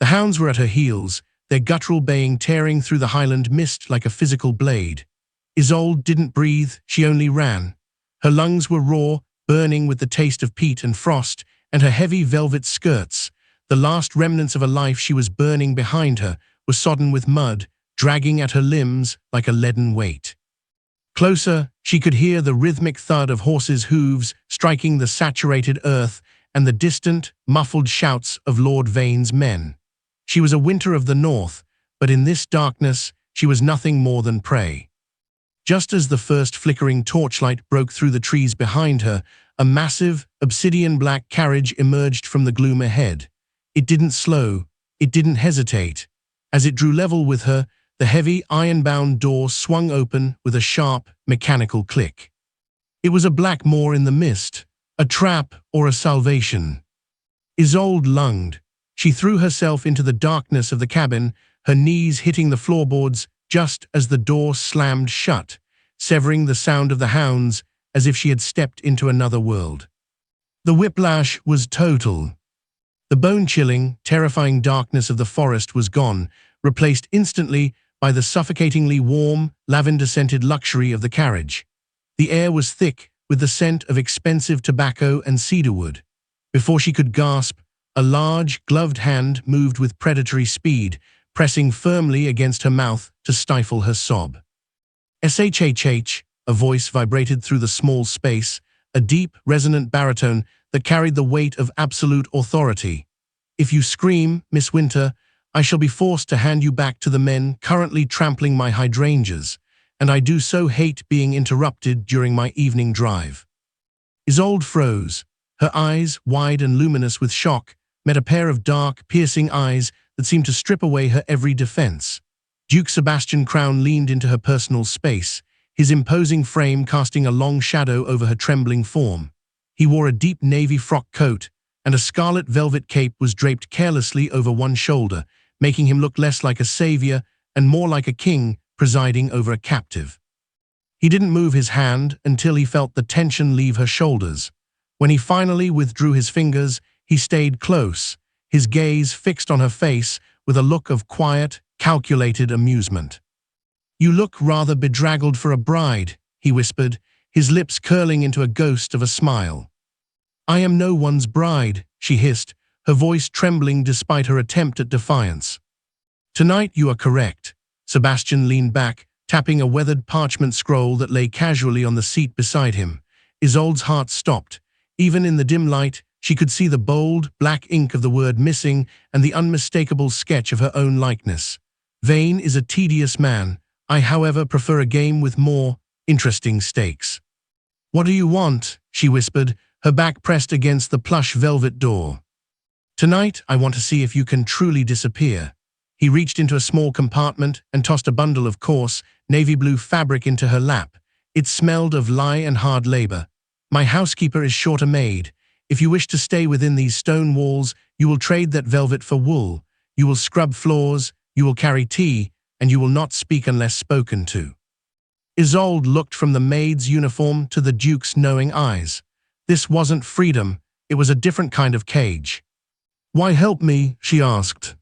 The hounds were at her heels, their guttural baying tearing through the Highland mist like a physical blade. Isolde didn't breathe, she only ran. Her lungs were raw, burning with the taste of peat and frost, and her heavy velvet skirts, the last remnants of a life she was burning behind her, were sodden with mud, dragging at her limbs like a leaden weight. Closer, she could hear the rhythmic thud of horses' hooves striking the saturated earth and the distant, muffled shouts of Lord Vane's men. She was a Winter of the North, but in this darkness she was nothing more than prey. Just as the first flickering torchlight broke through the trees behind her, a massive, obsidian-black carriage emerged from the gloom ahead. It didn't slow, it didn't hesitate. As it drew level with her, the heavy, iron-bound door swung open with a sharp, mechanical click. It was a blackamoor in the mist, a trap or a salvation. Isolde lunged. She threw herself into the darkness of the cabin, her knees hitting the floorboards just as the door slammed shut, severing the sound of the hounds as if she had stepped into another world. The whiplash was total. The bone-chilling, terrifying darkness of the forest was gone, replaced instantly by the suffocatingly warm, lavender-scented luxury of the carriage. The air was thick with the scent of expensive tobacco and cedarwood. Before she could gasp, a large, gloved hand moved with predatory speed, pressing firmly against her mouth to stifle her sob. "SHHH," a voice vibrated through the small space, a deep, resonant baritone that carried the weight of absolute authority. "If you scream, Miss Winter, I shall be forced to hand you back to the men currently trampling my hydrangeas, and I do so hate being interrupted during my evening drive." Isolde froze. Her eyes, wide and luminous with shock, met a pair of dark, piercing eyes that seemed to strip away her every defense. Duke Sebastian Crowne leaned into her personal space, his imposing frame casting a long shadow over her trembling form. He wore a deep navy frock coat, and a scarlet velvet cape was draped carelessly over one shoulder, making him look less like a savior and more like a king presiding over a captive. He didn't move his hand until he felt the tension leave her shoulders. When he finally withdrew his fingers, he stayed close, his gaze fixed on her face with a look of quiet, calculated amusement. "You look rather bedraggled for a bride," he whispered, his lips curling into a ghost of a smile. "I am no one's bride," she hissed, her voice trembling despite her attempt at defiance. "Tonight you are correct." Sebastian leaned back, tapping a weathered parchment scroll that lay casually on the seat beside him. Isolde's heart stopped. Even in the dim light, she could see the bold, black ink of the word missing and the unmistakable sketch of her own likeness. "Vane is a tedious man. I, however, prefer a game with more interesting stakes." "What do you want?" she whispered, her back pressed against the plush velvet door. "Tonight, I want to see if you can truly disappear." He reached into a small compartment and tossed a bundle of coarse, navy blue fabric into her lap. It smelled of lye and hard labor. "My housekeeper is short a maid. If you wish to stay within these stone walls, you will trade that velvet for wool. You will scrub floors, you will carry tea, and you will not speak unless spoken to." Isolde looked from the maid's uniform to the Duke's knowing eyes. This wasn't freedom, it was a different kind of cage. "Why help me?" she asked.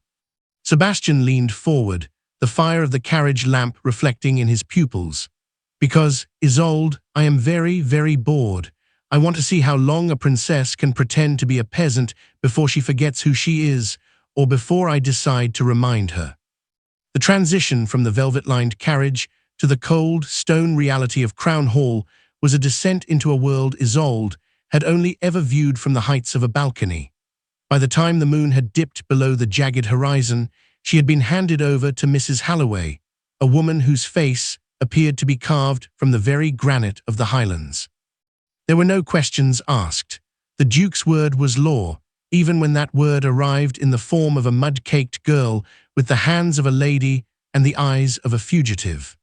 Sebastian leaned forward, the fire of the carriage lamp reflecting in his pupils. "Because, Isolde, I am very, very bored. I want to see how long a princess can pretend to be a peasant before she forgets who she is, or before I decide to remind her." The transition from the velvet-lined carriage to the cold, stone reality of Crowne Hall was a descent into a world Isolde had only ever viewed from the heights of a balcony. By the time the moon had dipped below the jagged horizon, she had been handed over to Mrs. Holloway, a woman whose face appeared to be carved from the very granite of the Highlands. There were no questions asked. The Duke's word was law, even when that word arrived in the form of a mud-caked girl with the hands of a lady and the eyes of a fugitive.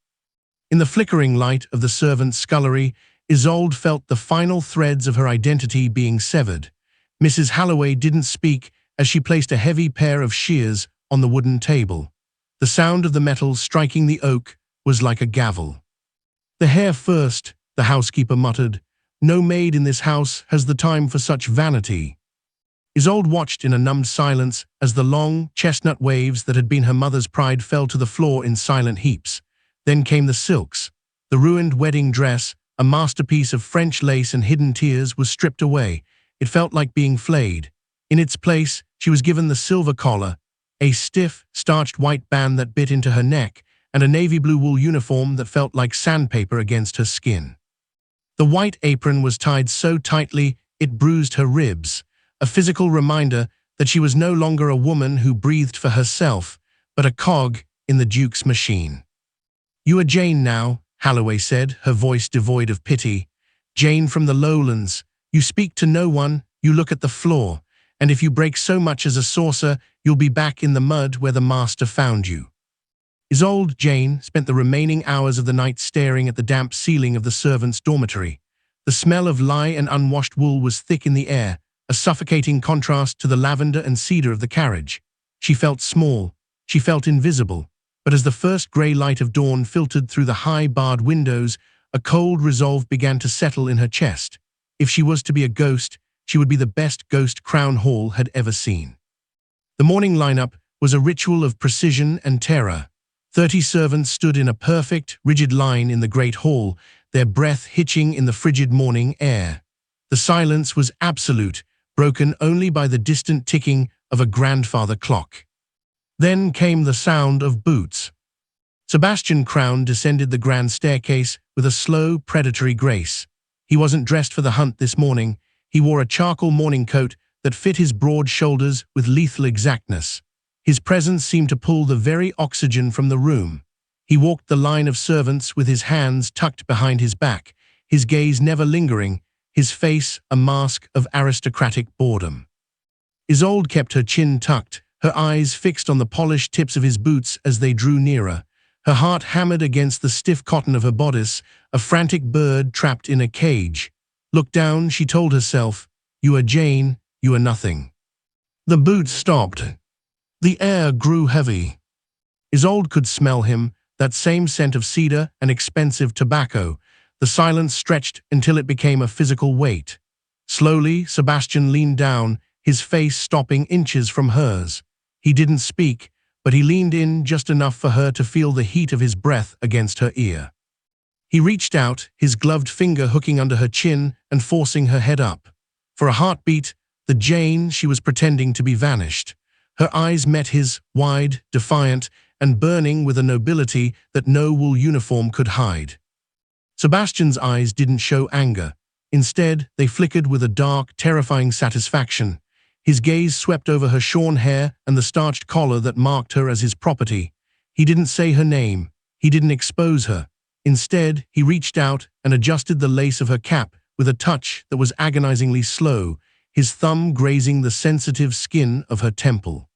In the flickering light of the servants' scullery, Isolde felt the final threads of her identity being severed. Mrs. Holloway didn't speak as she placed a heavy pair of shears on the wooden table. The sound of the metal striking the oak was like a gavel. "The hair first," the housekeeper muttered. "No maid in this house has the time for such vanity." Isolde watched in a numbed silence as the long, chestnut waves that had been her mother's pride fell to the floor in silent heaps. Then came the silks. The ruined wedding dress, a masterpiece of French lace and hidden tears, was stripped away. It felt like being flayed. In its place, she was given the silver collar, a stiff, starched white band that bit into her neck, and a navy blue wool uniform that felt like sandpaper against her skin. The white apron was tied so tightly it bruised her ribs, a physical reminder that she was no longer a woman who breathed for herself, but a cog in the Duke's machine. "You are Jane now," Holloway said, her voice devoid of pity. "Jane from the lowlands. You speak to no one, you look at the floor, and if you break so much as a saucer, you'll be back in the mud where the master found you." Isolde Jane spent the remaining hours of the night staring at the damp ceiling of the servants' dormitory. The smell of lye and unwashed wool was thick in the air, a suffocating contrast to the lavender and cedar of the carriage. She felt small, she felt invisible, but as the first grey light of dawn filtered through the high barred windows, a cold resolve began to settle in her chest. If she was to be a ghost, she would be the best ghost Crowne Hall had ever seen. The morning lineup was a ritual of precision and terror. 30 servants stood in a perfect, rigid line in the great hall, their breath hitching in the frigid morning air. The silence was absolute, broken only by the distant ticking of a grandfather clock. Then came the sound of boots. Sebastian Crowne descended the grand staircase with a slow, predatory grace. He wasn't dressed for the hunt this morning. He wore a charcoal morning coat that fit his broad shoulders with lethal exactness. His presence seemed to pull the very oxygen from the room. He walked the line of servants with his hands tucked behind his back, his gaze never lingering, his face a mask of aristocratic boredom. Isolde kept her chin tucked, her eyes fixed on the polished tips of his boots as they drew nearer. Her heart hammered against the stiff cotton of her bodice, a frantic bird trapped in a cage. "Look down," she told herself. "You are Jane, you are nothing." The boots stopped. The air grew heavy. Isolde could smell him, that same scent of cedar and expensive tobacco. The silence stretched until it became a physical weight. Slowly, Sebastian leaned down, his face stopping inches from hers. He didn't speak, but he leaned in just enough for her to feel the heat of his breath against her ear. He reached out, his gloved finger hooking under her chin and forcing her head up. For a heartbeat, the Jane she was pretending to be vanished. Her eyes met his, wide, defiant, and burning with a nobility that no wool uniform could hide. Sebastian's eyes didn't show anger. Instead, they flickered with a dark, terrifying satisfaction. His gaze swept over her shorn hair and the starched collar that marked her as his property. He didn't say her name. He didn't expose her. Instead, he reached out and adjusted the lace of her cap with a touch that was agonizingly slow, his thumb grazing the sensitive skin of her temple.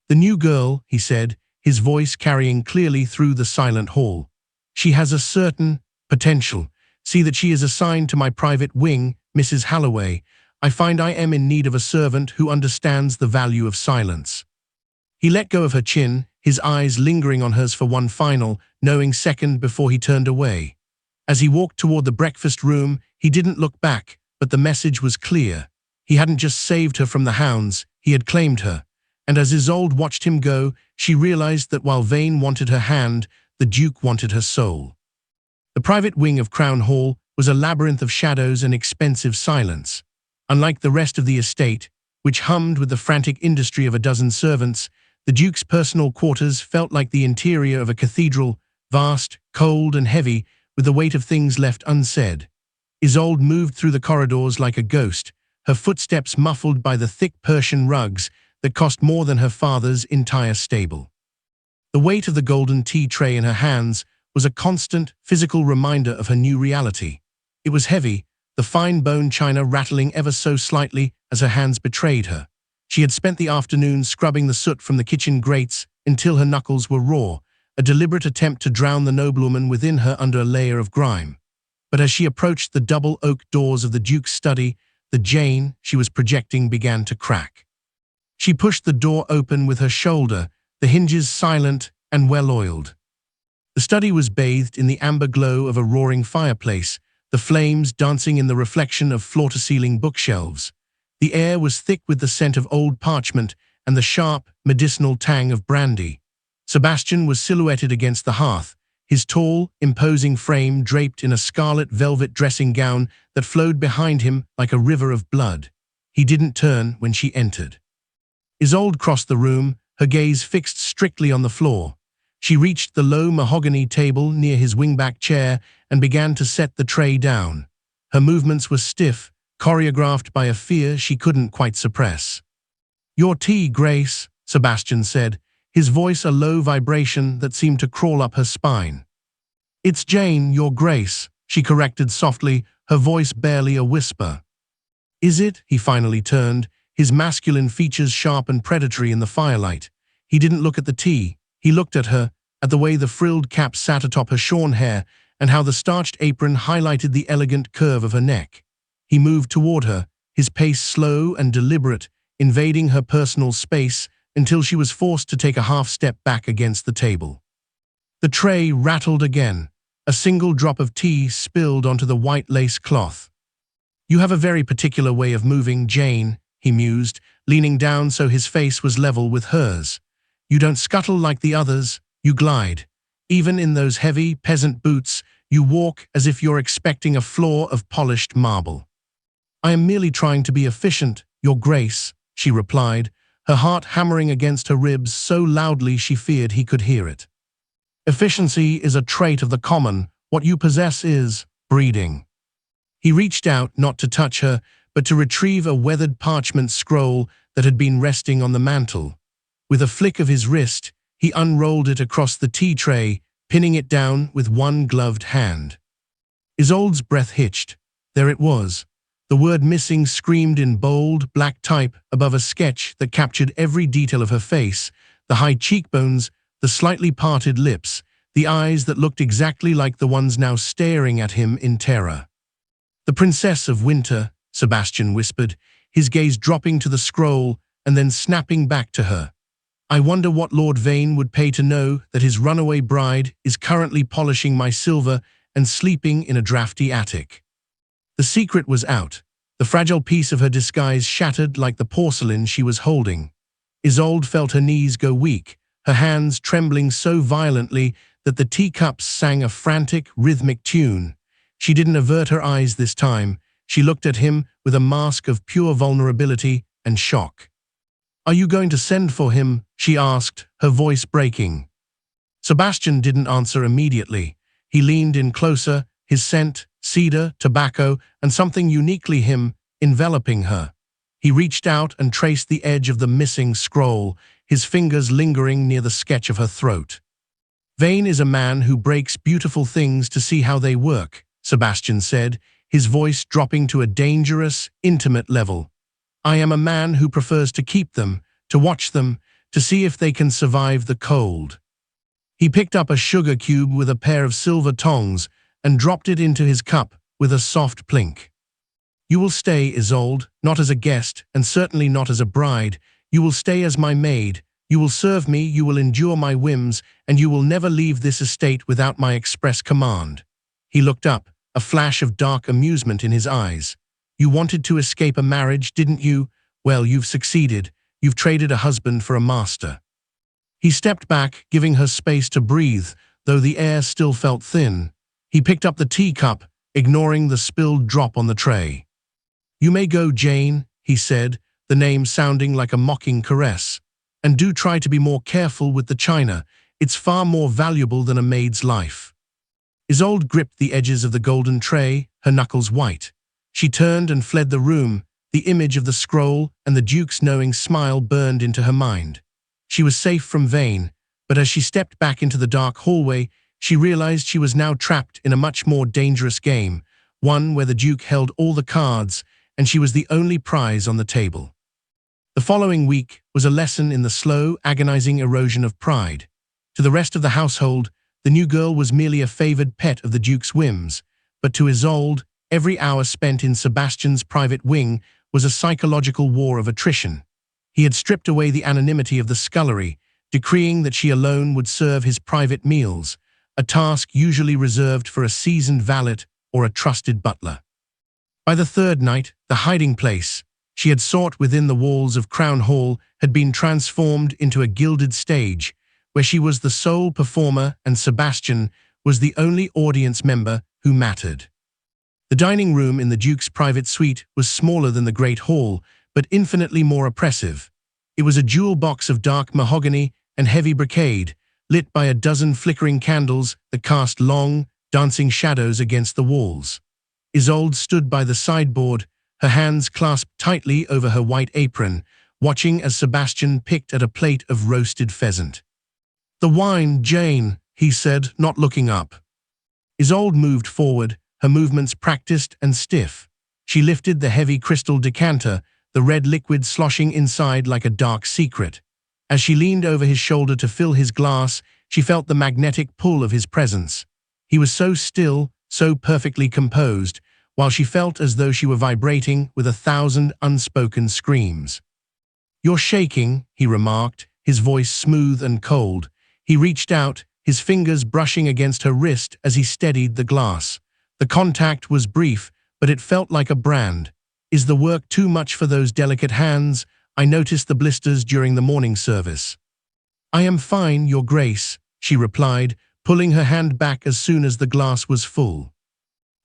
"The new girl," he said, his voice carrying clearly through the silent hall. "She has a certain potential. See that she is assigned to my private wing, Mrs. Holloway. I find I am in need of a servant who understands the value of silence." He let go of her chin, his eyes lingering on hers for one final, knowing second before he turned away. As he walked toward the breakfast room, he didn't look back, but the message was clear. He hadn't just saved her from the hounds, he had claimed her. And as Isolde watched him go, she realized that while Vane wanted her hand, the Duke wanted her soul. The private wing of Crowne Hall was a labyrinth of shadows and expensive silence. Unlike the rest of the estate, which hummed with the frantic industry of a dozen servants, the Duke's personal quarters felt like the interior of a cathedral, vast, cold, and heavy, with the weight of things left unsaid. Isolde moved through the corridors like a ghost, her footsteps muffled by the thick Persian rugs that cost more than her father's entire stable. The weight of the golden tea tray in her hands was a constant, physical reminder of her new reality. It was heavy, the fine bone china rattling ever so slightly as her hands betrayed her. She had spent the afternoon scrubbing the soot from the kitchen grates until her knuckles were raw, a deliberate attempt to drown the noblewoman within her under a layer of grime. But as she approached the double oak doors of the Duke's study, the Jane she was projecting began to crack. She pushed the door open with her shoulder, the hinges silent and well-oiled. The study was bathed in the amber glow of a roaring fireplace, the flames dancing in the reflection of floor-to-ceiling bookshelves. The air was thick with the scent of old parchment and the sharp, medicinal tang of brandy. Sebastian was silhouetted against the hearth, his tall, imposing frame draped in a scarlet velvet dressing gown that flowed behind him like a river of blood. He didn't turn when she entered. Isolde crossed the room, her gaze fixed strictly on the floor. She reached the low mahogany table near his wingback chair and began to set the tray down. Her movements were stiff, choreographed by a fear she couldn't quite suppress. "Your tea, Grace," Sebastian said, his voice a low vibration that seemed to crawl up her spine. "It's Jane, Your Grace," she corrected softly, her voice barely a whisper. "Is it?" He finally turned, his masculine features sharp and predatory in the firelight. He didn't look at the tea. He looked at her, at the way the frilled cap sat atop her shorn hair and how the starched apron highlighted the elegant curve of her neck. He moved toward her, his pace slow and deliberate, invading her personal space until she was forced to take a half step back against the table. The tray rattled again. A single drop of tea spilled onto the white lace cloth. "You have a very particular way of moving, Jane," he mused, leaning down so his face was level with hers. "You don't scuttle like the others, you glide. Even in those heavy, peasant boots, you walk as if you're expecting a floor of polished marble." "I am merely trying to be efficient, Your Grace," she replied, her heart hammering against her ribs so loudly she feared he could hear it. "Efficiency is a trait of the common. What you possess is breeding." He reached out not to touch her, but to retrieve a weathered parchment scroll that had been resting on the mantel. With a flick of his wrist, he unrolled it across the tea tray, pinning it down with one gloved hand. Isolde's breath hitched. There it was. The word "missing" screamed in bold, black type above a sketch that captured every detail of her face, the high cheekbones, the slightly parted lips, the eyes that looked exactly like the ones now staring at him in terror. "The Princess of Winter," Sebastian whispered, his gaze dropping to the scroll and then snapping back to her. "I wonder what Lord Vane would pay to know that his runaway bride is currently polishing my silver and sleeping in a drafty attic." The secret was out, the fragile piece of her disguise shattered like the porcelain she was holding. Isolde felt her knees go weak, her hands trembling so violently that the teacups sang a frantic, rhythmic tune. She didn't avert her eyes this time. She looked at him with a mask of pure vulnerability and shock. "Are you going to send for him?" she asked, her voice breaking. Sebastian didn't answer immediately. He leaned in closer, his scent, cedar, tobacco, and something uniquely him, enveloping her. He reached out and traced the edge of the missing scroll, his fingers lingering near the sketch of her throat. "Vane is a man who breaks beautiful things to see how they work," Sebastian said, his voice dropping to a dangerous, intimate level. "I am a man who prefers to keep them, to watch them, to see if they can survive the cold." He picked up a sugar cube with a pair of silver tongs and dropped it into his cup with a soft plink. "You will stay, Isolde, not as a guest, and certainly not as a bride. You will stay as my maid. You will serve me, you will endure my whims, and you will never leave this estate without my express command." He looked up, a flash of dark amusement in his eyes. "You wanted to escape a marriage, didn't you? Well, you've succeeded. You've traded a husband for a master." He stepped back, giving her space to breathe, though the air still felt thin. He picked up the teacup, ignoring the spilled drop on the tray. "You may go, Jane," he said, the name sounding like a mocking caress. "And do try to be more careful with the china. It's far more valuable than a maid's life." Isolde gripped the edges of the golden tray, her knuckles white. She turned and fled the room, the image of the scroll and the Duke's knowing smile burned into her mind. She was safe from Vane, but as she stepped back into the dark hallway, she realized she was now trapped in a much more dangerous game, one where the Duke held all the cards and she was the only prize on the table. The following week was a lesson in the slow, agonizing erosion of pride. To the rest of the household, the new girl was merely a favored pet of the Duke's whims, but to Isolde, every hour spent in Sebastian's private wing was a psychological war of attrition. He had stripped away the anonymity of the scullery, decreeing that she alone would serve his private meals, a task usually reserved for a seasoned valet or a trusted butler. By the third night, the hiding place, she had sought within the walls of Crowne Hall had been transformed into a gilded stage, where she was the sole performer and Sebastian was the only audience member who mattered. The dining room in the Duke's private suite was smaller than the Great Hall, but infinitely more oppressive. It was a jewel box of dark mahogany and heavy brocade, lit by a dozen flickering candles that cast long, dancing shadows against the walls. Isolde stood by the sideboard, her hands clasped tightly over her white apron, watching as Sebastian picked at a plate of roasted pheasant. "The wine, Jane," he said, not looking up. Isolde moved forward, her movements practiced and stiff. She lifted the heavy crystal decanter, the red liquid sloshing inside like a dark secret. As she leaned over his shoulder to fill his glass, she felt the magnetic pull of his presence. He was so still, so perfectly composed, while she felt as though she were vibrating with 1,000 unspoken screams. "You're shaking," he remarked, his voice smooth and cold. He reached out, his fingers brushing against her wrist as he steadied the glass. The contact was brief, but it felt like a brand. "Is the work too much for those delicate hands? I noticed the blisters during the morning service." "I am fine, Your Grace," she replied, pulling her hand back as soon as the glass was full.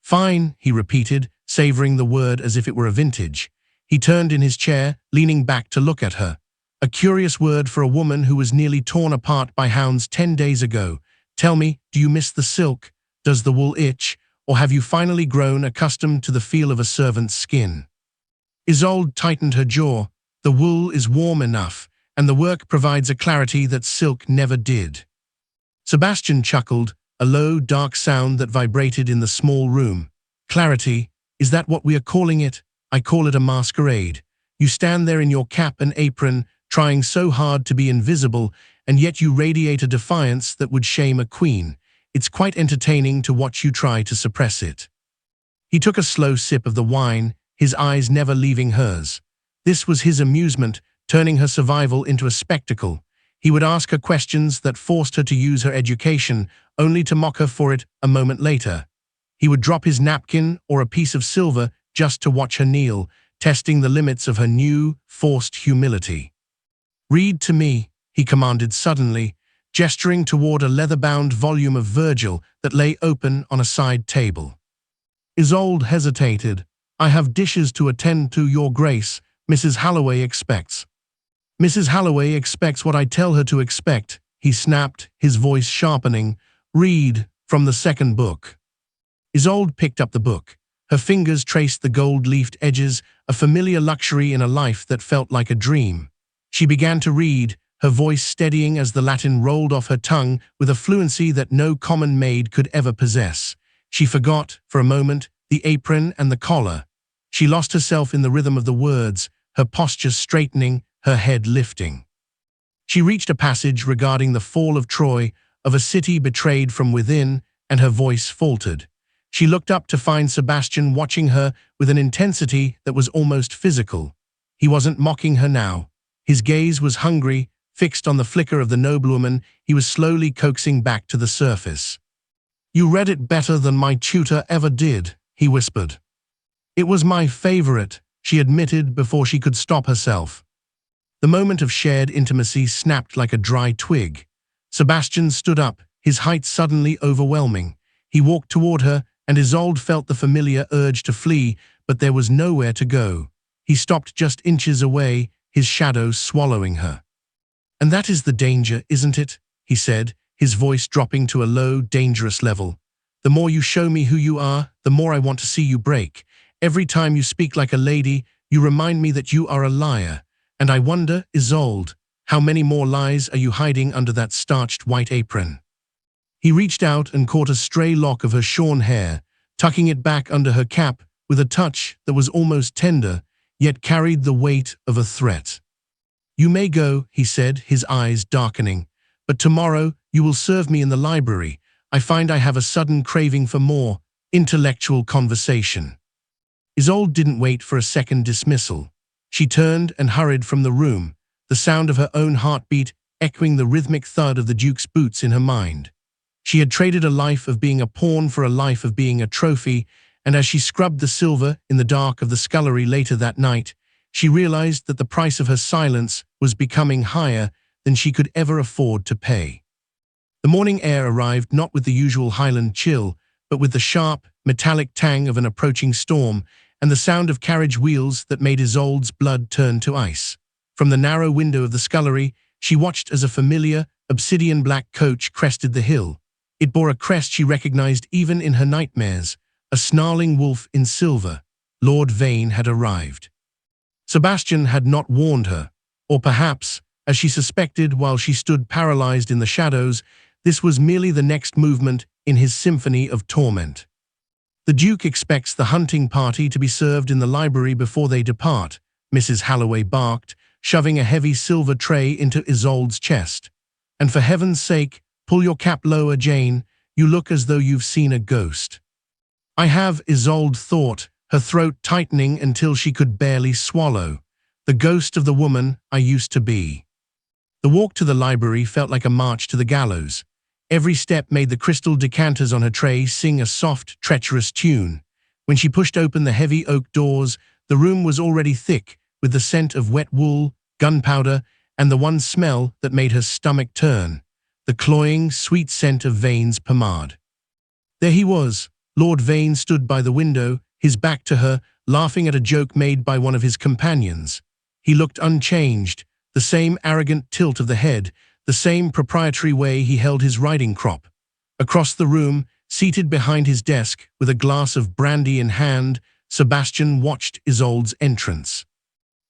"Fine," he repeated, savoring the word as if it were a vintage. He turned in his chair, leaning back to look at her. A curious word for a woman who was nearly torn apart by hounds 10 days ago. "Tell me, do you miss the silk? Does the wool itch? Or have you finally grown accustomed to the feel of a servant's skin?" Isolde tightened her jaw. "The wool is warm enough, and the work provides a clarity that silk never did." Sebastian chuckled, a low, dark sound that vibrated in the small room. "Clarity, is that what we are calling it? I call it a masquerade. You stand there in your cap and apron, trying so hard to be invisible, and yet you radiate a defiance that would shame a queen. It's quite entertaining to watch you try to suppress it." He took a slow sip of the wine, his eyes never leaving hers. This was his amusement, turning her survival into a spectacle. He would ask her questions that forced her to use her education, only to mock her for it a moment later. He would drop his napkin or a piece of silver just to watch her kneel, testing the limits of her new, forced humility. "Read to me," he commanded suddenly, gesturing toward a leather-bound volume of Virgil that lay open on a side table. Isolde hesitated. "I have dishes to attend to, Your Grace. Mrs. Holloway expects." "Mrs. Holloway expects what I tell her to expect," he snapped, his voice sharpening. "Read from the second book." Isolde picked up the book. Her fingers traced the gold-leafed edges, a familiar luxury in a life that felt like a dream. She began to read, her voice steadying as the Latin rolled off her tongue with a fluency that no common maid could ever possess. She forgot, for a moment, the apron and the collar. She lost herself in the rhythm of the words, her posture straightening, her head lifting. She reached a passage regarding the fall of Troy, of a city betrayed from within, and her voice faltered. She looked up to find Sebastian watching her with an intensity that was almost physical. He wasn't mocking her now. His gaze was hungry, fixed on the flicker of the noblewoman he was slowly coaxing back to the surface. "You read it better than my tutor ever did," he whispered. "It was my favorite," she admitted before she could stop herself. The moment of shared intimacy snapped like a dry twig. Sebastian stood up, his height suddenly overwhelming. He walked toward her, and Isolde felt the familiar urge to flee, but there was nowhere to go. He stopped just inches away, his shadow swallowing her. "And that is the danger, isn't it?" he said, his voice dropping to a low, dangerous level. "The more you show me who you are, the more I want to see you break. Every time you speak like a lady, you remind me that you are a liar. And I wonder, Isolde, how many more lies are you hiding under that starched white apron?" He reached out and caught a stray lock of her shorn hair, tucking it back under her cap with a touch that was almost tender, yet carried the weight of a threat. "You may go," he said, his eyes darkening, "but tomorrow you will serve me in the library. I find I have a sudden craving for more intellectual conversation." Isolde didn't wait for a second dismissal. She turned and hurried from the room, the sound of her own heartbeat echoing the rhythmic thud of the Duke's boots in her mind. She had traded a life of being a pawn for a life of being a trophy, and as she scrubbed the silver in the dark of the scullery later that night, she realized that the price of her silence was becoming higher than she could ever afford to pay. The morning air arrived not with the usual Highland chill, but with the sharp, metallic tang of an approaching storm and the sound of carriage wheels that made Isolde's blood turn to ice. From the narrow window of the scullery, she watched as a familiar, obsidian-black coach crested the hill. It bore a crest she recognized even in her nightmares, a snarling wolf in silver. Lord Vane had arrived. Sebastian had not warned her, or perhaps, as she suspected while she stood paralyzed in the shadows, this was merely the next movement in his symphony of torment. The Duke expects the hunting party to be served in the library before they depart, Mrs. Halloway barked, shoving a heavy silver tray into Isolde's chest. And for heaven's sake, pull your cap lower, Jane. You look as though you've seen a ghost. I have, Isolde thought, her throat tightening until she could barely swallow. The ghost of the woman I used to be. The walk to the library felt like a march to the gallows. Every step made the crystal decanters on her tray sing a soft, treacherous tune. When she pushed open the heavy oak doors, the room was already thick with the scent of wet wool, gunpowder, and the one smell that made her stomach turn, the cloying, sweet scent of Vane's pomade. There he was. Lord Vane stood by the window, his back to her, laughing at a joke made by one of his companions. He looked unchanged, the same arrogant tilt of the head, the same proprietary way he held his riding crop. Across the room, seated behind his desk with a glass of brandy in hand, Sebastian watched Isolde's entrance.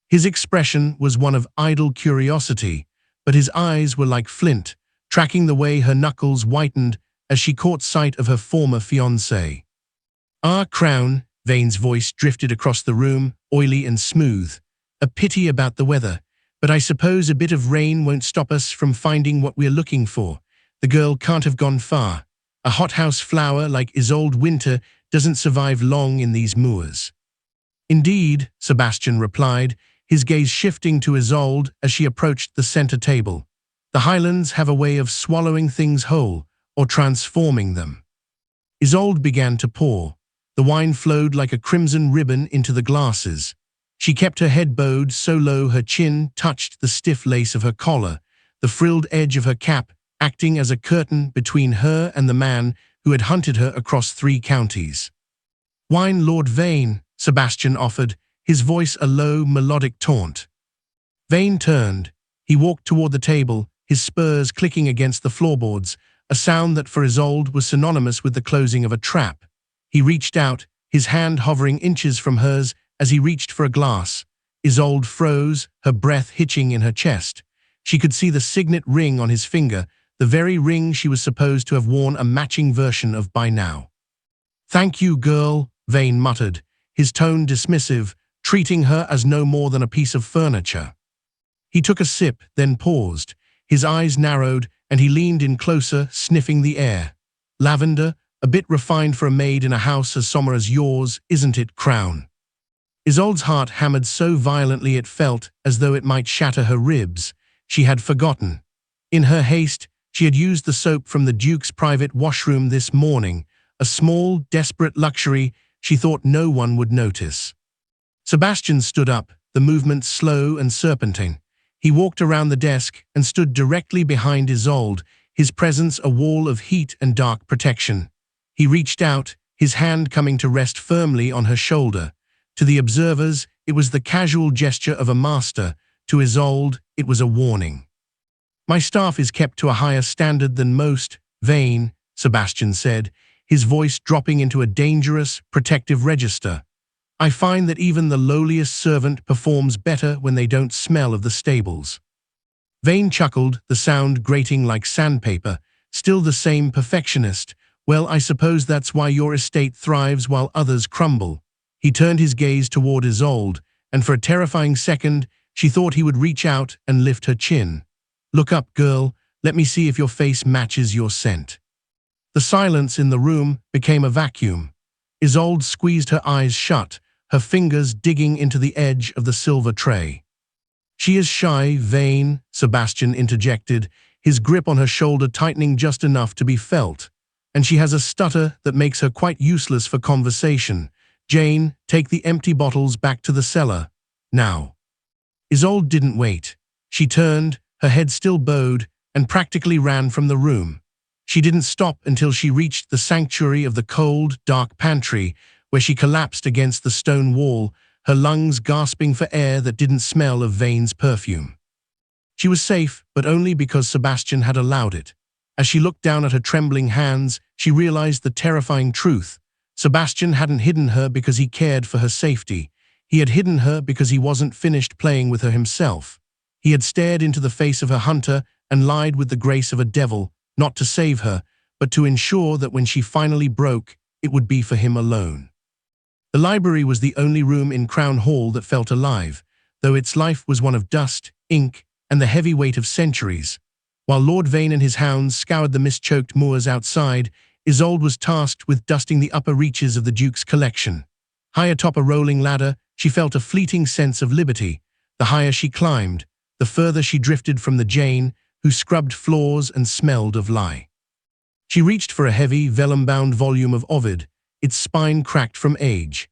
His expression was one of idle curiosity, but his eyes were like flint, tracking the way her knuckles whitened as she caught sight of her former fiancé. "Ah, Crowne," Vane's voice drifted across the room, oily and smooth. "A pity about the weather. But I suppose a bit of rain won't stop us from finding what we're looking for. The girl can't have gone far. A hothouse flower like Isolde Winter doesn't survive long in these moors." "Indeed," Sebastian replied, his gaze shifting to Isolde as she approached the center table. "The Highlands have a way of swallowing things whole, or transforming them." Isolde began to pour. The wine flowed like a crimson ribbon into the glasses. She kept her head bowed so low her chin touched the stiff lace of her collar, the frilled edge of her cap acting as a curtain between her and the man who had hunted her across 3 counties. "Wine, Lord Vane," Sebastian offered, his voice a low, melodic taunt. Vane turned. He walked toward the table, his spurs clicking against the floorboards, a sound that for Isolde was synonymous with the closing of a trap. He reached out, his hand hovering inches from hers as he reached for a glass. Isolde froze, her breath hitching in her chest. She could see the signet ring on his finger, the very ring she was supposed to have worn a matching version of by now. "Thank you, girl," Vane muttered, his tone dismissive, treating her as no more than a piece of furniture. He took a sip, then paused. His eyes narrowed, and he leaned in closer, sniffing the air. "Lavender, a bit refined for a maid in a house as sombre as yours, isn't it, Crowne?" Isolde's heart hammered so violently it felt as though it might shatter her ribs. She had forgotten. In her haste, she had used the soap from the Duke's private washroom this morning, a small, desperate luxury she thought no one would notice. Sebastian stood up, the movement slow and serpentine. He walked around the desk and stood directly behind Isolde, his presence a wall of heat and dark protection. He reached out, his hand coming to rest firmly on her shoulder. To the observers, it was the casual gesture of a master. To Isolde, it was a warning. "My staff is kept to a higher standard than most, Vane," Sebastian said, his voice dropping into a dangerous, protective register. "I find that even the lowliest servant performs better when they don't smell of the stables." Vane chuckled, the sound grating like sandpaper. "Still the same perfectionist. Well, I suppose that's why your estate thrives while others crumble." He turned his gaze toward Isolde, and for a terrifying second, she thought he would reach out and lift her chin. "Look up, girl. Let me see if your face matches your scent." The silence in the room became a vacuum. Isolde squeezed her eyes shut, her fingers digging into the edge of the silver tray. "She is shy, Vane," Sebastian interjected, his grip on her shoulder tightening just enough to be felt. "And she has a stutter that makes her quite useless for conversation. Jane, take the empty bottles back to the cellar." now." Isolde didn't wait. She turned, her head still bowed, and practically ran from the room. She didn't stop until she reached the sanctuary of the cold, dark pantry, where she collapsed against the stone wall, her lungs gasping for air that didn't smell of Vane's perfume. She was safe, but only because Sebastian had allowed it. As she looked down at her trembling hands, she realized the terrifying truth. Sebastian hadn't hidden her because he cared for her safety. He had hidden her because he wasn't finished playing with her himself. He had stared into the face of her hunter and lied with the grace of a devil, not to save her, but to ensure that when she finally broke, it would be for him alone. The library was the only room in Crowne Hall that felt alive, though its life was one of dust, ink, and the heavy weight of centuries. While Lord Vane and his hounds scoured the mist-choked moors outside, Isolde was tasked with dusting the upper reaches of the Duke's collection. High atop a rolling ladder, she felt a fleeting sense of liberty. The higher she climbed, the further she drifted from the Jane, who scrubbed floors and smelled of lye. She reached for a heavy, vellum-bound volume of Ovid, its spine cracked from age.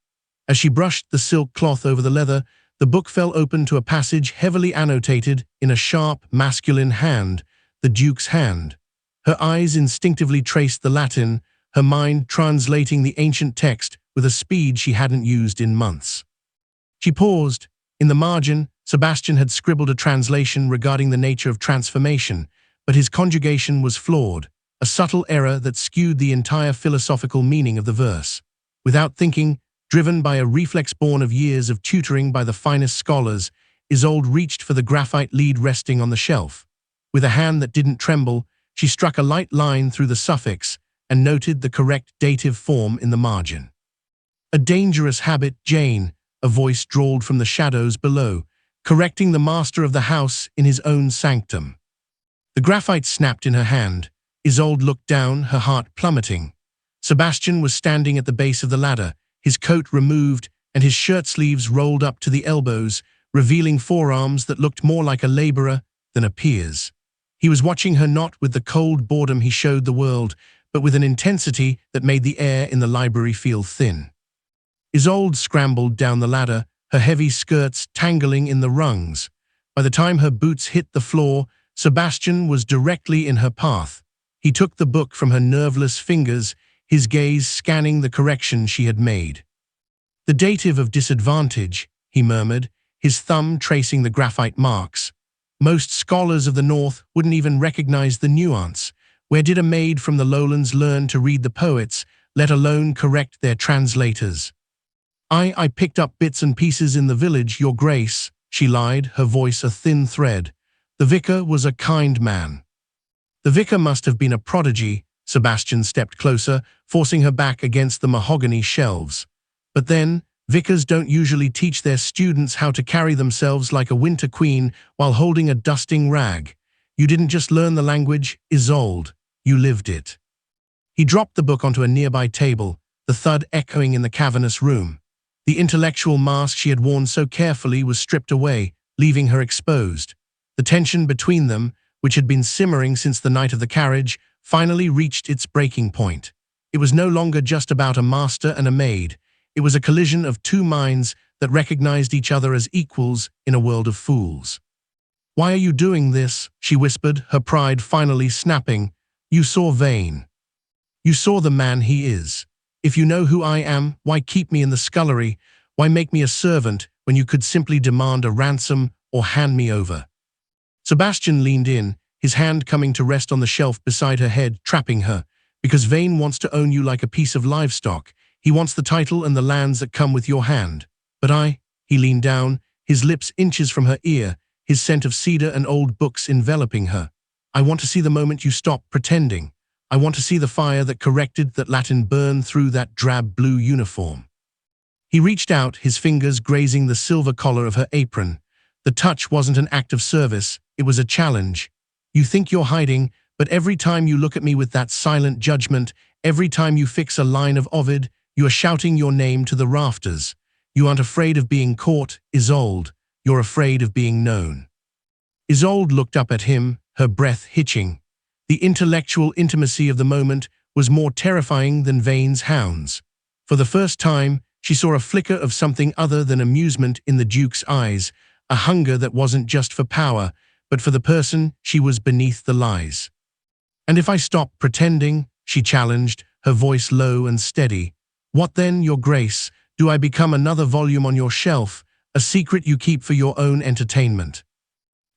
As she brushed the silk cloth over the leather, the book fell open to a passage heavily annotated in a sharp, masculine hand, the Duke's hand. Her eyes instinctively traced the Latin, her mind translating the ancient text with a speed she hadn't used in months. She paused. In the margin, Sebastian had scribbled a translation regarding the nature of transformation, but his conjugation was flawed, a subtle error that skewed the entire philosophical meaning of the verse. Without thinking, driven by a reflex born of years of tutoring by the finest scholars, Isolde reached for the graphite lead resting on the shelf. With a hand that didn't tremble, she struck a light line through the suffix and noted the correct dative form in the margin. "A dangerous habit, Jane," a voice drawled from the shadows below, correcting the master of the house in his own sanctum. The graphite snapped in her hand. Isolde looked down, her heart plummeting. Sebastian was standing at the base of the ladder, his coat removed and his shirt sleeves rolled up to the elbows, revealing forearms that looked more like a laborer than a peer's. He was watching her not with the cold boredom he showed the world, but with an intensity that made the air in the library feel thin. Isolde scrambled down the ladder, her heavy skirts tangling in the rungs. By the time her boots hit the floor, Sebastian was directly in her path. He took the book from her nerveless fingers, his gaze scanning the correction she had made. "The dative of disadvantage," he murmured, his thumb tracing the graphite marks. "Most scholars of the North wouldn't even recognize the nuance. Where did a maid from the lowlands learn to read the poets, let alone correct their translators?" I picked up bits and pieces in the village, Your Grace," she lied, her voice a thin thread. "The vicar was a kind man." "The vicar must have been a prodigy." Sebastian stepped closer, forcing her back against the mahogany shelves. "But then, vicars don't usually teach their students how to carry themselves like a winter queen while holding a dusting rag. You didn't just learn the language, Isolde, you lived it." He dropped the book onto a nearby table, the thud echoing in the cavernous room. The intellectual mask she had worn so carefully was stripped away, leaving her exposed. The tension between them, which had been simmering since the night of the carriage, finally reached its breaking point. It was no longer just about a master and a maid. It was a collision of two minds that recognized each other as equals in a world of fools. "Why are you doing this?" she whispered, her pride finally snapping. "You saw Vane. You saw the man he is. If you know who I am, why keep me in the scullery? Why make me a servant when you could simply demand a ransom or hand me over?" Sebastian leaned in, his hand coming to rest on the shelf beside her head, trapping her. "Because Vane wants to own you like a piece of livestock. He wants the title and the lands that come with your hand. But he leaned down, his lips inches from her ear, his scent of cedar and old books enveloping her. "I want to see the moment you stop pretending. I want to see the fire that corrected that Latin burn through that drab blue uniform." He reached out, his fingers grazing the silver collar of her apron. The touch wasn't an act of service, it was a challenge. "You think you're hiding, but every time you look at me with that silent judgment, every time you fix a line of Ovid, you are shouting your name to the rafters. You aren't afraid of being caught, Isolde. You're afraid of being known." Isolde looked up at him, her breath hitching. The intellectual intimacy of the moment was more terrifying than Vane's hounds. For the first time, She saw a flicker of something other than amusement in the Duke's eyes, a hunger that wasn't just for power, but for the person she was beneath the lies. "And if I stop pretending," she challenged, her voice low and steady, "what then, your grace? Do I become another volume on your shelf, a secret you keep for your own entertainment?"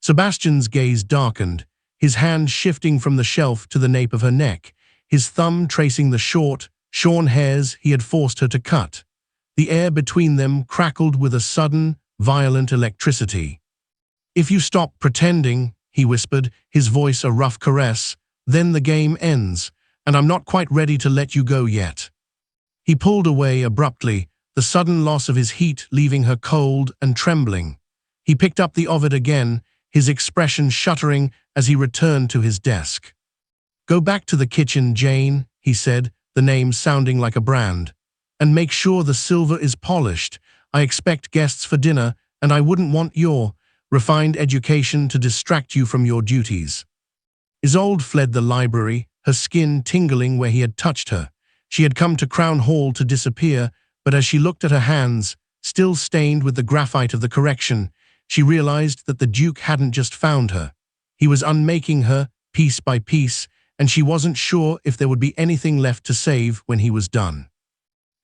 Sebastian's gaze darkened, his hand shifting from the shelf to the nape of her neck, his thumb tracing the short, shorn hairs he had forced her to cut. The air between them crackled with a sudden, violent electricity. "If you stop pretending," he whispered, his voice a rough caress, "then the game ends, and I'm not quite ready to let you go yet." He pulled away abruptly, the sudden loss of his heat leaving her cold and trembling. He picked up the ovid again, his expression shuddering as he returned to his desk. "Go back to the kitchen, Jane," he said, the name sounding like a brand. "And make sure the silver is polished. I expect guests for dinner, and I wouldn't want your refined education to distract you from your duties." Isolde fled the library, her skin tingling where he had touched her. She had come to Crowne Hall to disappear, but as she looked at her hands, still stained with the graphite of the correction, she realized that the Duke hadn't just found her. He was unmaking her, piece by piece, and she wasn't sure if there would be anything left to save when he was done.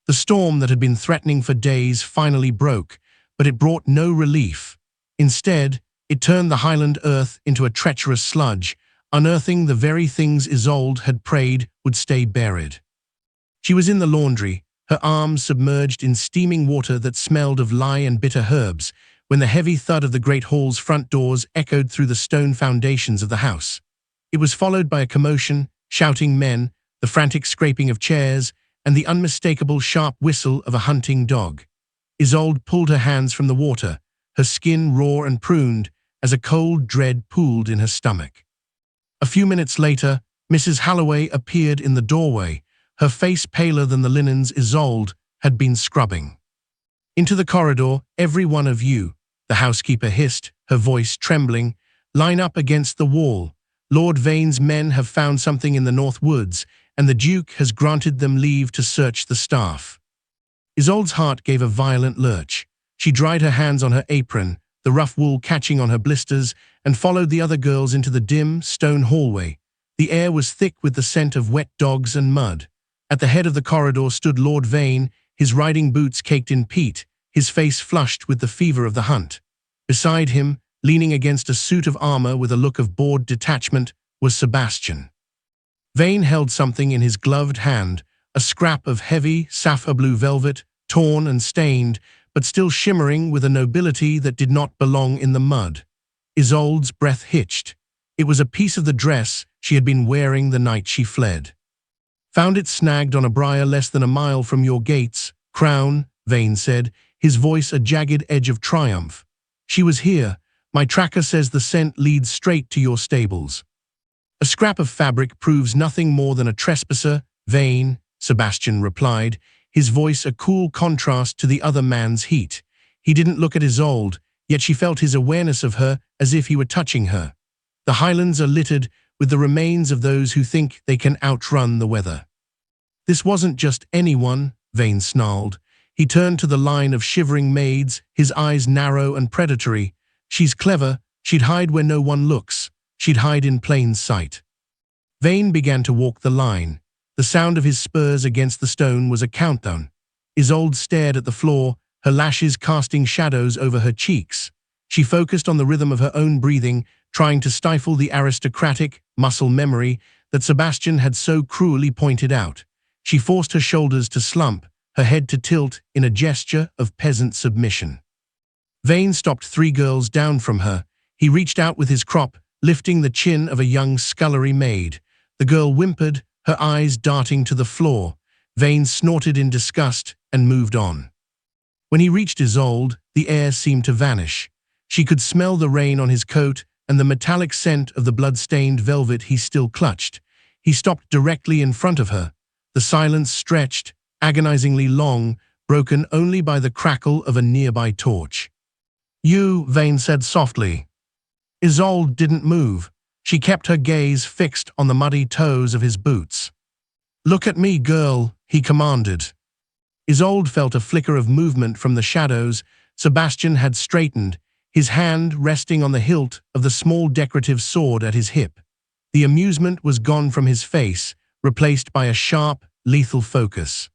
The storm that had been threatening for days finally broke, but it brought no relief. Instead, it turned the Highland earth into a treacherous sludge, unearthing the very things Isolde had prayed would stay buried. She was in the laundry, her arms submerged in steaming water that smelled of lye and bitter herbs, when the heavy thud of the great hall's front doors echoed through the stone foundations of the house. It was followed by a commotion, shouting men, the frantic scraping of chairs, and the unmistakable sharp whistle of a hunting dog. Isolde pulled her hands from the water, her skin raw and pruned, as a cold dread pooled in her stomach. A few minutes later, Mrs. Halloway appeared in the doorway, her face paler than the linens Isolde had been scrubbing. "Into the corridor, every one of you," the housekeeper hissed, her voice trembling. "Line up against the wall. Lord Vane's men have found something in the North Woods, and the Duke has granted them leave to search the staff." Isolde's heart gave a violent lurch. She dried her hands on her apron, the rough wool catching on her blisters, and followed the other girls into the dim, stone hallway. The air was thick with the scent of wet dogs and mud. At the head of the corridor stood Lord Vane, his riding boots caked in peat, his face flushed with the fever of the hunt. Beside him, leaning against a suit of armor with a look of bored detachment, was Sebastian. Vane held something in his gloved hand, a scrap of heavy, sapphire blue velvet, torn and stained, but still shimmering with a nobility that did not belong in the mud. Isolde's breath hitched. It was a piece of the dress she had been wearing the night she fled. "Found it snagged on a briar less than a mile from your gates, Crowne," Vane said, his voice a jagged edge of triumph. "She was here. My tracker says the scent leads straight to your stables." "A scrap of fabric proves nothing more than a trespasser, Vane," Sebastian replied, his voice a cool contrast to the other man's heat. He didn't look at Isolde, yet she felt his awareness of her as if he were touching her. "The Highlands are littered with the remains of those who think they can outrun the weather." "This wasn't just anyone," Vane snarled. He turned to the line of shivering maids, his eyes narrow and predatory. "She's clever. She'd hide where no one looks. She'd hide in plain sight." Vane began to walk the line. The sound of his spurs against the stone was a countdown. Isolde stared at the floor, her lashes casting shadows over her cheeks. She focused on the rhythm of her own breathing, trying to stifle the aristocratic, muscle memory that Sebastian had so cruelly pointed out. She forced her shoulders to slump, her head to tilt in a gesture of peasant submission. Vane stopped 3 girls down from her. He reached out with his crop, lifting the chin of a young scullery maid. The girl whimpered, her eyes darting to the floor. Vane snorted in disgust and moved on. When he reached Isolde, the air seemed to vanish. She could smell the rain on his coat and the metallic scent of the blood-stained velvet he still clutched. He stopped directly in front of her. The silence stretched, agonizingly long, broken only by the crackle of a nearby torch. "You," Vane said softly. Isolde didn't move. She kept her gaze fixed on the muddy toes of his boots. "Look at me, girl," he commanded. Isolde felt a flicker of movement from the shadows. Sebastian had straightened, his hand resting on the hilt of the small decorative sword at his hip. The amusement was gone from his face, replaced by a sharp, lethal focus.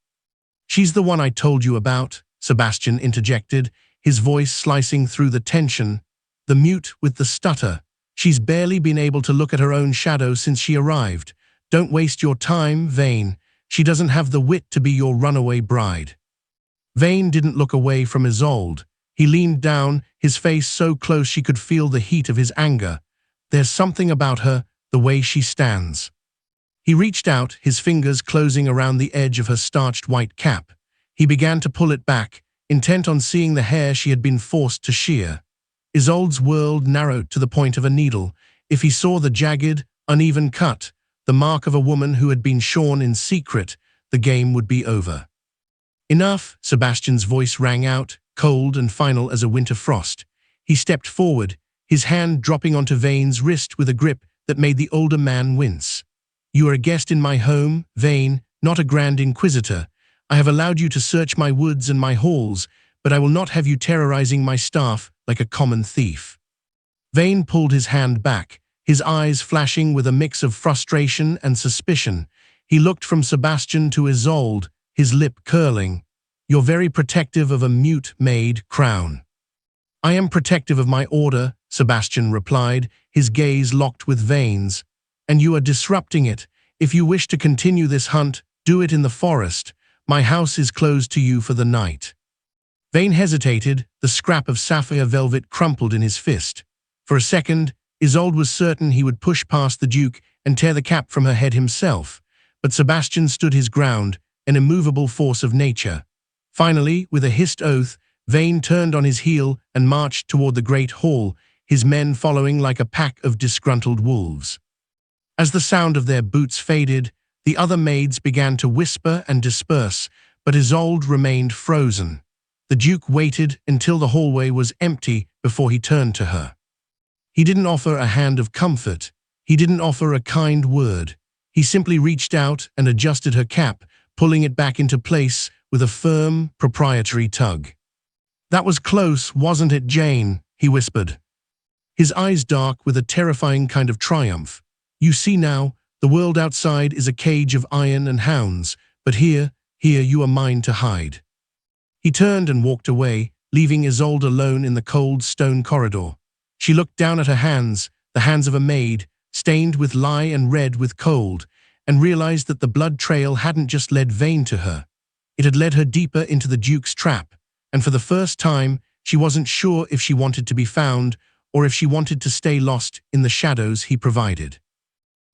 "She's the one I told you about," Sebastian interjected, his voice slicing through the tension. "The mute with the stutter. She's barely been able to look at her own shadow since she arrived. Don't waste your time, Vane. She doesn't have the wit to be your runaway bride." Vane didn't look away from Isolde. He leaned down, his face so close she could feel the heat of his anger. "There's something about her, the way she stands." He reached out, his fingers closing around the edge of her starched white cap. He began to pull it back, intent on seeing the hair she had been forced to shear. Isolde's world narrowed to the point of a needle. If he saw the jagged, uneven cut, the mark of a woman who had been shorn in secret, the game would be over. "Enough," Sebastian's voice rang out, cold and final as a winter frost. He stepped forward, his hand dropping onto Vane's wrist with a grip that made the older man wince. "You are a guest in my home, Vane, not a grand inquisitor. I have allowed you to search my woods and my halls, but I will not have you terrorizing my staff like a common thief." Vane pulled his hand back, his eyes flashing with a mix of frustration and suspicion. He looked from Sebastian to Isolde, his lip curling. "You're very protective of a mute maid, Crowne." "I am protective of my order," Sebastian replied, his gaze locked with Vane's. "And you are disrupting it. If you wish to continue this hunt, do it in the forest. My house is closed to you for the night." Vane hesitated, the scrap of sapphire velvet crumpled in his fist. For a second, Isolde was certain he would push past the Duke and tear the cap from her head himself. But Sebastian stood his ground, an immovable force of nature. Finally, with a hissed oath, Vane turned on his heel and marched toward the great hall, his men following like a pack of disgruntled wolves. As the sound of their boots faded, the other maids began to whisper and disperse, but Isolde remained frozen. The Duke waited until the hallway was empty before he turned to her. He didn't offer a hand of comfort. He didn't offer a kind word. He simply reached out and adjusted her cap, pulling it back into place with a firm, proprietary tug. "That was close, wasn't it, Jane?" he whispered. His eyes dark with a terrifying kind of triumph. "You see now, the world outside is a cage of iron and hounds, but here you are mine to hide." He turned and walked away, leaving Isolde alone in the cold stone corridor. She looked down at her hands, the hands of a maid, stained with lye and red with cold, and realized that the blood trail hadn't just led Vane to her. It had led her deeper into the Duke's trap, and for the first time, she wasn't sure if she wanted to be found or if she wanted to stay lost in the shadows he provided.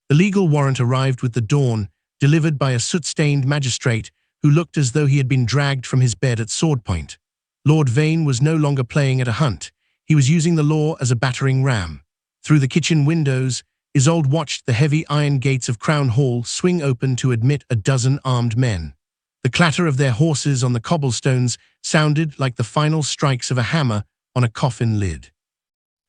The legal warrant arrived with the dawn, delivered by a soot-stained magistrate who looked as though he had been dragged from his bed at sword point. Lord Vane was no longer playing at a hunt. He was using the law as a battering ram. Through the kitchen windows, Isolde watched the heavy iron gates of Crowne Hall swing open to admit a dozen armed men. The clatter of their horses on the cobblestones sounded like the final strikes of a hammer on a coffin lid.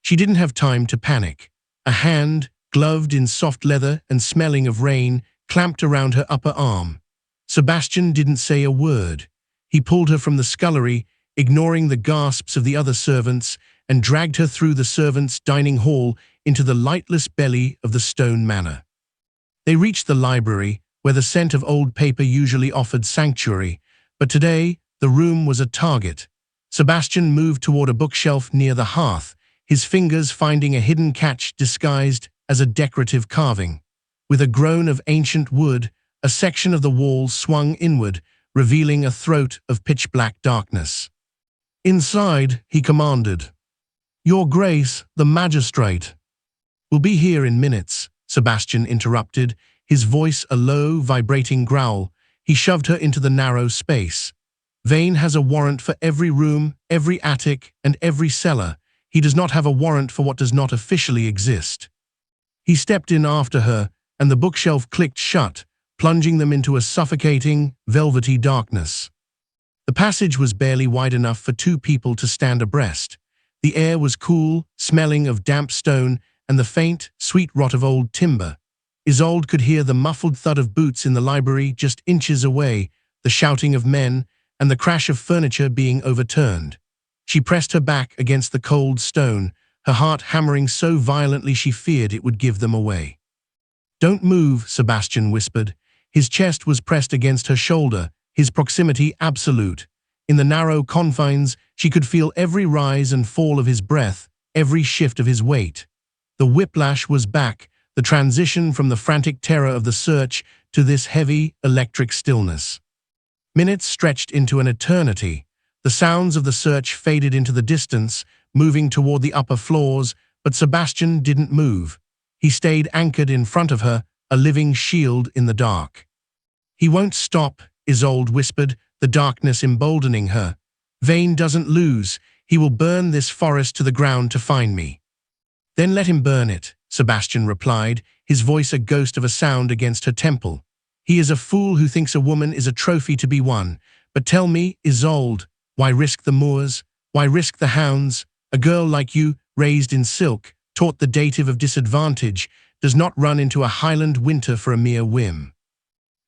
She didn't have time to panic. A hand, gloved in soft leather and smelling of rain, clamped around her upper arm. Sebastian didn't say a word. He pulled her from the scullery, ignoring the gasps of the other servants, and dragged her through the servants' dining hall into the lightless belly of the stone manor. They reached the library, where the scent of old paper usually offered sanctuary, but today the room was a target. Sebastian moved toward a bookshelf near the hearth, his fingers finding a hidden catch disguised as a decorative carving. With a groan of ancient wood, a section of the wall swung inward, revealing a throat of pitch-black darkness. "Inside," he commanded. "Your Grace, the magistrate." "Will be here in minutes," Sebastian interrupted, his voice a low, vibrating growl. He shoved her into the narrow space. "Vane has a warrant for every room, every attic, and every cellar. He does not have a warrant for what does not officially exist." He stepped in after her, and the bookshelf clicked shut, plunging them into a suffocating, velvety darkness. The passage was barely wide enough for two people to stand abreast. The air was cool, smelling of damp stone and the faint, sweet rot of old timber. Isolde could hear the muffled thud of boots in the library just inches away, the shouting of men, and the crash of furniture being overturned. She pressed her back against the cold stone, her heart hammering so violently she feared it would give them away. "Don't move," Sebastian whispered. His chest was pressed against her shoulder, his proximity absolute. In the narrow confines, she could feel every rise and fall of his breath, every shift of his weight. The whiplash was back, the transition from the frantic terror of the search to this heavy, electric stillness. Minutes stretched into an eternity. The sounds of the search faded into the distance, moving toward the upper floors, but Sebastian didn't move. He stayed anchored in front of her, a living shield in the dark. "He won't stop," Isolde whispered, the darkness emboldening her. "Vane doesn't lose. He will burn this forest to the ground to find me." "Then let him burn it," Sebastian replied, his voice a ghost of a sound against her temple. "He is a fool who thinks a woman is a trophy to be won. But tell me, Isolde, why risk the moors? Why risk the hounds? A girl like you, raised in silk, taught the dative of disadvantage, does not run into a Highland winter for a mere whim."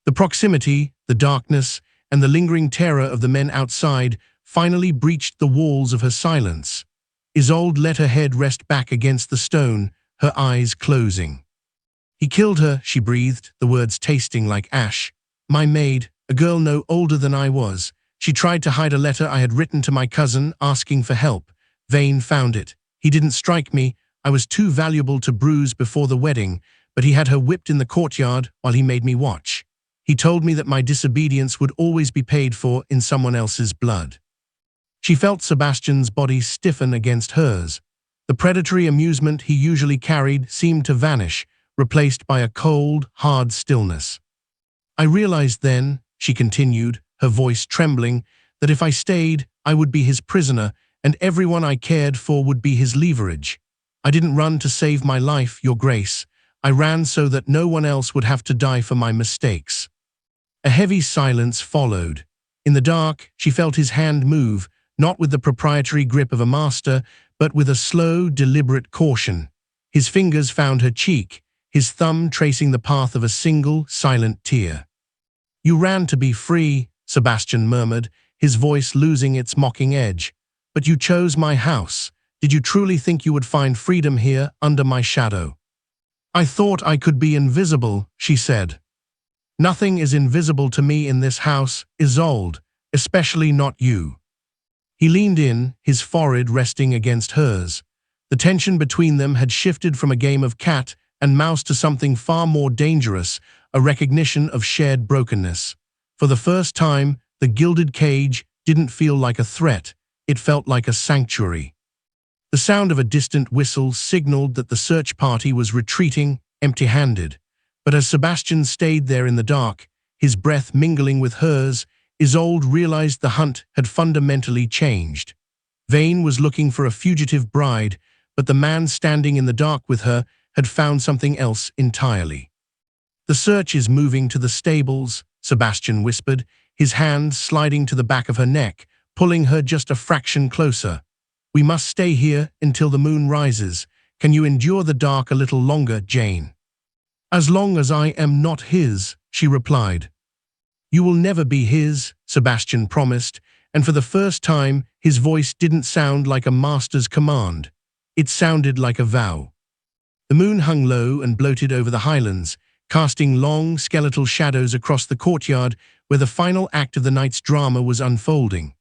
The proximity, the darkness, and the lingering terror of the men outside finally breached the walls of her silence. Isolde let her head rest back against the stone, her eyes closing. "He killed her," she breathed, the words tasting like ash. "My maid, a girl no older than I was. She tried to hide a letter I had written to my cousin asking for help. Vane found it. He didn't strike me. I was too valuable to bruise before the wedding, but he had her whipped in the courtyard while he made me watch. He told me that my disobedience would always be paid for in someone else's blood." She felt Sebastian's body stiffen against hers. The predatory amusement he usually carried seemed to vanish, replaced by a cold, hard stillness. "I realized then," she continued, her voice trembling, "that if I stayed, I would be his prisoner, and everyone I cared for would be his leverage. I didn't run to save my life, Your Grace. I ran so that no one else would have to die for my mistakes." A heavy silence followed. In the dark, she felt his hand move, not with the proprietary grip of a master, but with a slow, deliberate caution. His fingers found her cheek, his thumb tracing the path of a single, silent tear. "You ran to be free," Sebastian murmured, his voice losing its mocking edge. "But you chose my house. Did you truly think you would find freedom here under my shadow?" "I thought I could be invisible," she said. "Nothing is invisible to me in this house, Isolde, especially not you." He leaned in, his forehead resting against hers. The tension between them had shifted from a game of cat and mouse to something far more dangerous, a recognition of shared brokenness. For the first time, the gilded cage didn't feel like a threat, it felt like a sanctuary. The sound of a distant whistle signaled that the search party was retreating, empty-handed. But as Sebastian stayed there in the dark, his breath mingling with hers, Isolde realized the hunt had fundamentally changed. Vane was looking for a fugitive bride, but the man standing in the dark with her had found something else entirely. "The search is moving to the stables," Sebastian whispered, his hand sliding to the back of her neck, pulling her just a fraction closer. "We must stay here until the moon rises. Can you endure the dark a little longer, Jane?" "As long as I am not his," she replied. "You will never be his," Sebastian promised, and for the first time, his voice didn't sound like a master's command. It sounded like a vow. The moon hung low and bloated over the Highlands, casting long, skeletal shadows across the courtyard where the final act of the night's drama was unfolding.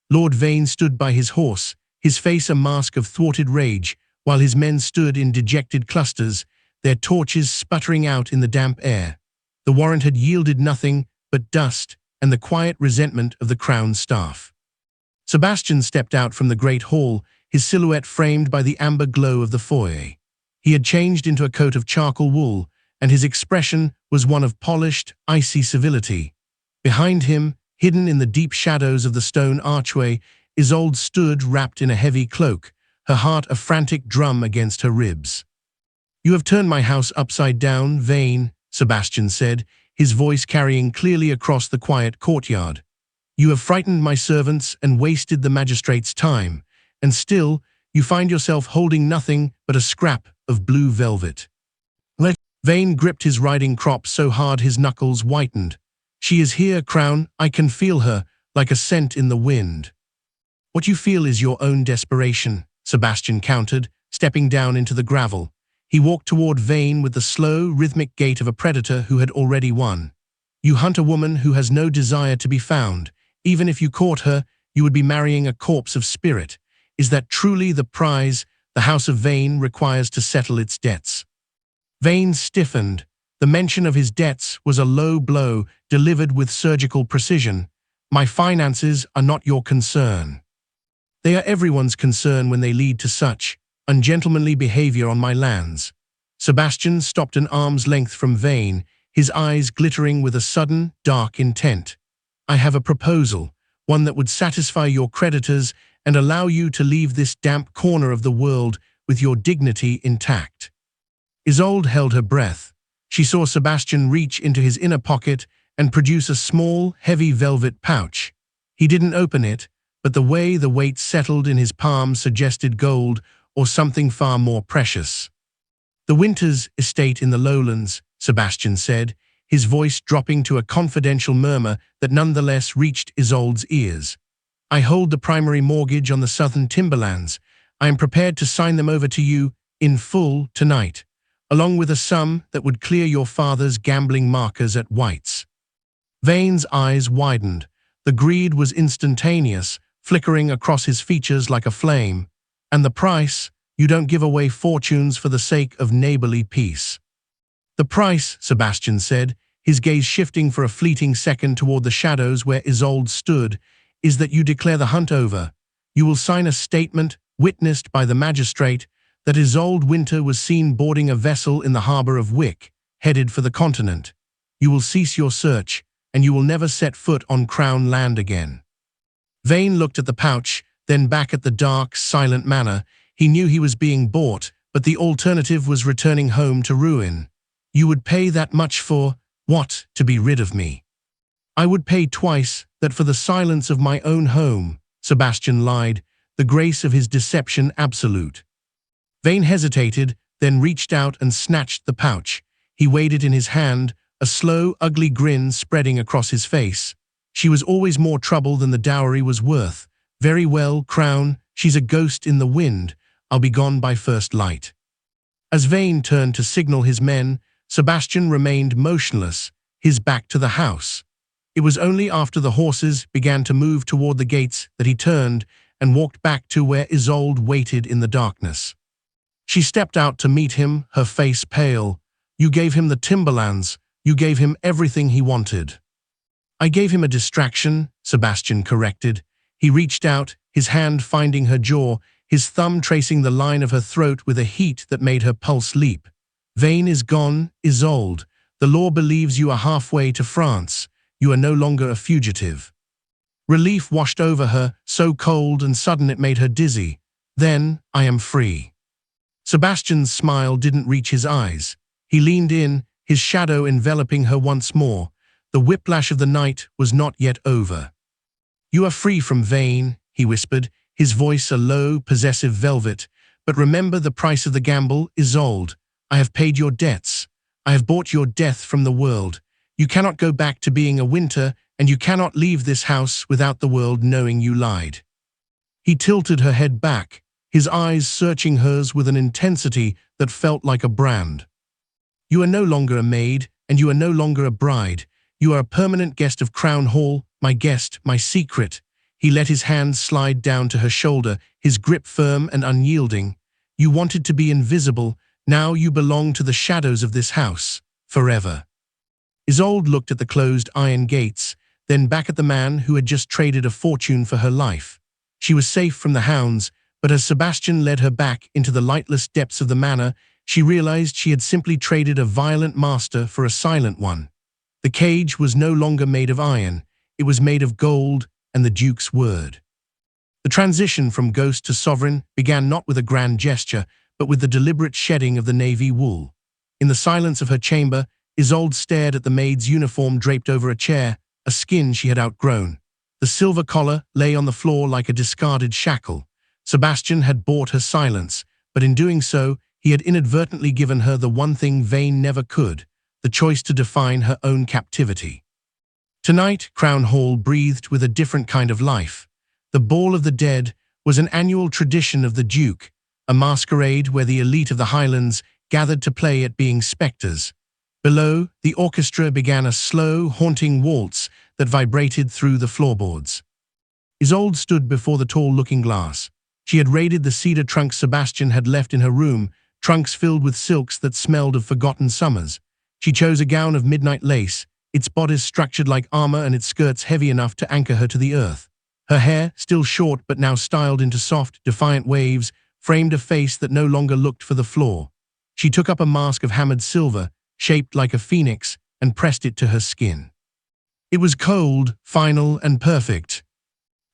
Lord Vane stood by his horse, his face a mask of thwarted rage, while his men stood in dejected clusters, their torches sputtering out in the damp air. The warrant had yielded nothing but dust and the quiet resentment of the Crowne staff. Sebastian stepped out from the great hall, his silhouette framed by the amber glow of the foyer. He had changed into a coat of charcoal wool, and his expression was one of polished, icy civility. Behind him, hidden in the deep shadows of the stone archway, Isolde stood wrapped in a heavy cloak, her heart a frantic drum against her ribs. "You have turned my house upside down, Vane," Sebastian said, his voice carrying clearly across the quiet courtyard. "You have frightened my servants and wasted the magistrate's time, and still you find yourself holding nothing but a scrap of blue velvet." Vane gripped his riding crop so hard his knuckles whitened. "She is here, Crowne. I can feel her, like a scent in the wind. What you feel is your own desperation, Sebastian countered, stepping down into the gravel. He walked toward Vane with the slow, rhythmic gait of a predator who had already won. You hunt a woman who has no desire to be found. Even if you caught her, you would be marrying a corpse of spirit. Is that truly the prize the House of Vane requires to settle its debts? Vane stiffened. The mention of his debts was a low blow delivered with surgical precision. My finances are not your concern. They are everyone's concern when they lead to such ungentlemanly behavior on my lands. Sebastian stopped an arm's length from Vane, his eyes glittering with a sudden, dark intent. I have a proposal, one that would satisfy your creditors and allow you to leave this damp corner of the world with your dignity intact. Isolde held her breath. She saw Sebastian reach into his inner pocket and produce a small, heavy velvet pouch. He didn't open it, but the way the weight settled in his palm suggested gold or something far more precious. The Winters' estate in the lowlands, Sebastian said, his voice dropping to a confidential murmur that nonetheless reached Isolde's ears. I hold the primary mortgage on the southern timberlands. I am prepared to sign them over to you in full tonight, along with a sum that would clear your father's gambling markers at White's. Vane's eyes widened. The greed was instantaneous, flickering across his features like a flame. And the price? You don't give away fortunes for the sake of neighborly peace. The price, Sebastian said, his gaze shifting for a fleeting second toward the shadows where Isolde stood, is that you declare the hunt over. You will sign a statement, witnessed by the magistrate, that Isolde Winter was seen boarding a vessel in the harbor of Wick, headed for the continent. You will cease your search, and you will never set foot on Crowne land again. Vane looked at the pouch, then back at the dark, silent manor. He knew he was being bought, but the alternative was returning home to ruin. You would pay that much for, what, to be rid of me? I would pay twice that for the silence of my own home, Sebastian lied, the grace of his deception absolute. Vane hesitated, then reached out and snatched the pouch. He weighed it in his hand, a slow, ugly grin spreading across his face. She was always more trouble than the dowry was worth. Very well, Crowne, she's a ghost in the wind. I'll be gone by first light. As Vane turned to signal his men, Sebastian remained motionless, his back to the house. It was only after the horses began to move toward the gates that he turned and walked back to where Isolde waited in the darkness. She stepped out to meet him, her face pale. You gave him the timberlands. You gave him everything he wanted. I gave him a distraction, Sebastian corrected. He reached out, his hand finding her jaw, his thumb tracing the line of her throat with a heat that made her pulse leap. Vane is gone, Isolde. The law believes you are halfway to France. You are no longer a fugitive. Relief washed over her, so cold and sudden it made her dizzy. Then, I am free. Sebastian's smile didn't reach his eyes. He leaned in, his shadow enveloping her once more. The whiplash of the night was not yet over. You are free from Vane, he whispered, his voice a low, possessive velvet. But remember the price of the gamble, Isolde. I have paid your debts. I have bought your death from the world. You cannot go back to being a Winter, and you cannot leave this house without the world knowing you lied. He tilted her head back, his eyes searching hers with an intensity that felt like a brand. You are no longer a maid, and you are no longer a bride. You are a permanent guest of Crowne Hall, my guest, my secret. He let his hand slide down to her shoulder, his grip firm and unyielding. You wanted to be invisible. Now you belong to the shadows of this house, forever. Isolde looked at the closed iron gates, then back at the man who had just traded a fortune for her life. She was safe from the hounds, but as Sebastian led her back into the lightless depths of the manor, she realized she had simply traded a violent master for a silent one. The cage was no longer made of iron, it was made of gold and the Duke's word. The transition from ghost to sovereign began not with a grand gesture, but with the deliberate shedding of the navy wool. In the silence of her chamber, Isolde stared at the maid's uniform draped over a chair, a skin she had outgrown. The silver collar lay on the floor like a discarded shackle. Sebastian had bought her silence, but in doing so, he had inadvertently given her the one thing Vane never could, the choice to define her own captivity. Tonight, Crowne Hall breathed with a different kind of life. The Ball of the Dead was an annual tradition of the Duke, a masquerade where the elite of the Highlands gathered to play at being spectres. Below, the orchestra began a slow, haunting waltz that vibrated through the floorboards. Isolde stood before the tall looking-glass. She had raided the cedar trunks Sebastian had left in her room, trunks filled with silks that smelled of forgotten summers. She chose a gown of midnight lace, its bodice structured like armor and its skirts heavy enough to anchor her to the earth. Her hair, still short but now styled into soft, defiant waves, framed a face that no longer looked for the floor. She took up a mask of hammered silver, shaped like a phoenix, and pressed it to her skin. It was cold, final, and perfect.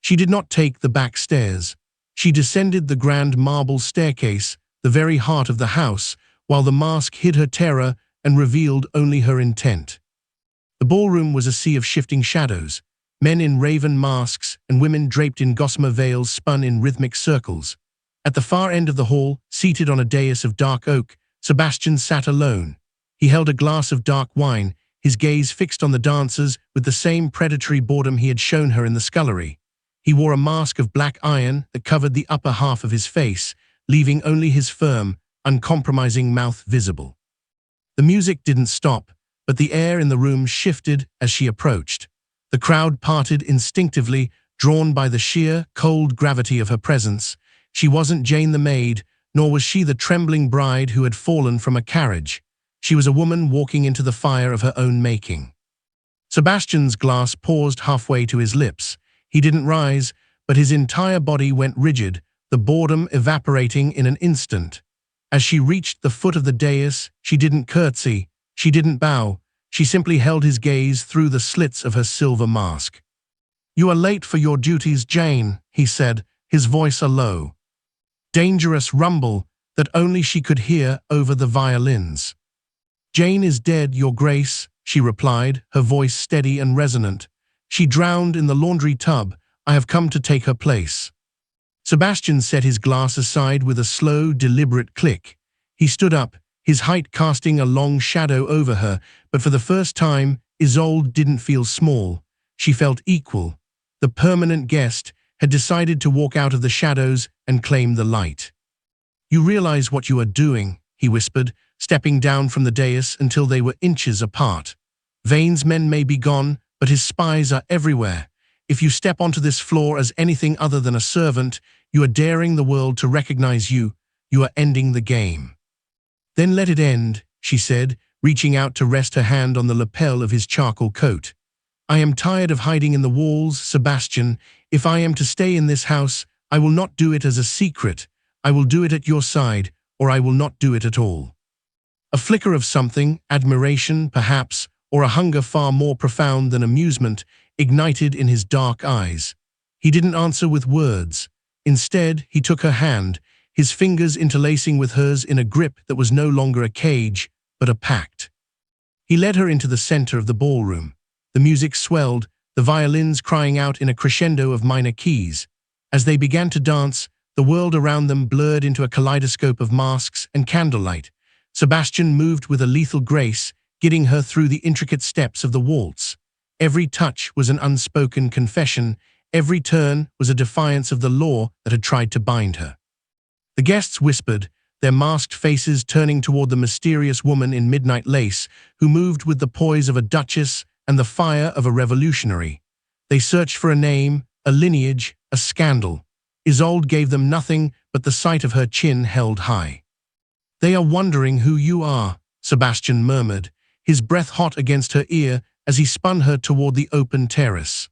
She did not take the back stairs. She descended the grand marble staircase, the very heart of the house, while the mask hid her terror and revealed only her intent. The ballroom was a sea of shifting shadows. Men in raven masks and women draped in gossamer veils spun in rhythmic circles. At the far end of the hall, seated on a dais of dark oak, Sebastian sat alone. He held a glass of dark wine, his gaze fixed on the dancers with the same predatory boredom he had shown her in the scullery. He wore a mask of black iron that covered the upper half of his face, leaving only his firm, uncompromising mouth visible. The music didn't stop, but the air in the room shifted as she approached. The crowd parted instinctively, drawn by the sheer, cold gravity of her presence. She wasn't Jane the maid, nor was she the trembling bride who had fallen from a carriage. She was a woman walking into the fire of her own making. Sebastian's glass paused halfway to his lips. He didn't rise, but his entire body went rigid, the boredom evaporating in an instant. As she reached the foot of the dais, she didn't curtsy, she didn't bow, she simply held his gaze through the slits of her silver mask. "You are late for your duties, Jane," he said, his voice a low, dangerous rumble that only she could hear over the violins. "Jane is dead, Your Grace," she replied, her voice steady and resonant. "She drowned in the laundry tub. I have come to take her place." Sebastian set his glass aside with a slow, deliberate click. He stood up, his height casting a long shadow over her, but for the first time, Isolde didn't feel small. She felt equal. The permanent guest had decided to walk out of the shadows and claim the light. "You realize what you are doing," he whispered, stepping down from the dais until they were inches apart. "Vane's men may be gone, but his spies are everywhere. If you step onto this floor as anything other than a servant, you are daring the world to recognize you. You are ending the game." "Then let it end," she said, reaching out to rest her hand on the lapel of his charcoal coat. "I am tired of hiding in the walls, Sebastian. If I am to stay in this house, I will not do it as a secret. I will do it at your side, or I will not do it at all." A flicker of something, admiration, perhaps, or a hunger far more profound than amusement, ignited in his dark eyes. He didn't answer with words. Instead, he took her hand, his fingers interlacing with hers in a grip that was no longer a cage, but a pact. He led her into the center of the ballroom. The music swelled, the violins crying out in a crescendo of minor keys. As they began to dance, the world around them blurred into a kaleidoscope of masks and candlelight. Sebastian moved with a lethal grace, guiding her through the intricate steps of the waltz. Every touch was an unspoken confession, every turn was a defiance of the law that had tried to bind her. The guests whispered, their masked faces turning toward the mysterious woman in midnight lace, who moved with the poise of a duchess and the fire of a revolutionary. They searched for a name, a lineage, a scandal. Isolde gave them nothing but the sight of her chin held high. "They are wondering who you are," Sebastian murmured, his breath hot against her ear as he spun her toward the open terrace.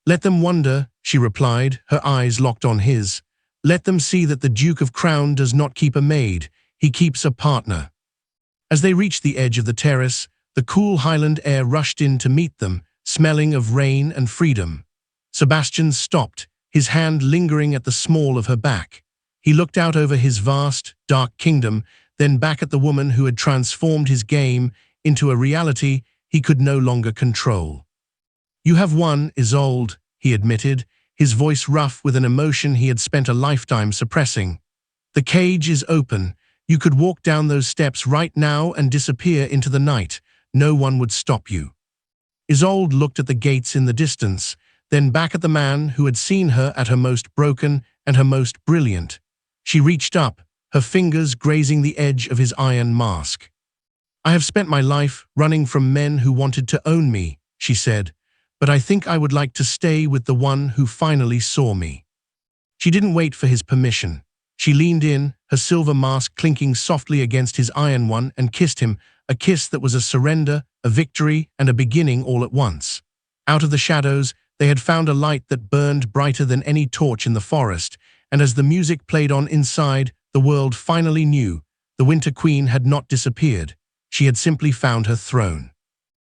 "Let them wonder," she replied, her eyes locked on his. "Let them see that the Duke of Crowne does not keep a maid, he keeps a partner." As they reached the edge of the terrace, the cool Highland air rushed in to meet them, smelling of rain and freedom. Sebastian stopped, his hand lingering at the small of her back. He looked out over his vast, dark kingdom, then back at the woman who had transformed his game into a reality he could no longer control. "You have won, Isolde," he admitted, his voice rough with an emotion he had spent a lifetime suppressing. "The cage is open. You could walk down those steps right now and disappear into the night. No one would stop you." Isolde looked at the gates in the distance, then back at the man who had seen her at her most broken and her most brilliant. She reached up, her fingers grazing the edge of his iron mask. "I have spent my life running from men who wanted to own me," she said, "but I think I would like to stay with the one who finally saw me." She didn't wait for his permission. She leaned in, her silver mask clinking softly against his iron one, and kissed him, a kiss that was a surrender, a victory, and a beginning all at once. Out of the shadows, they had found a light that burned brighter than any torch in the forest, and as the music played on inside, the world finally knew the Winter Queen had not disappeared. She had simply found her throne.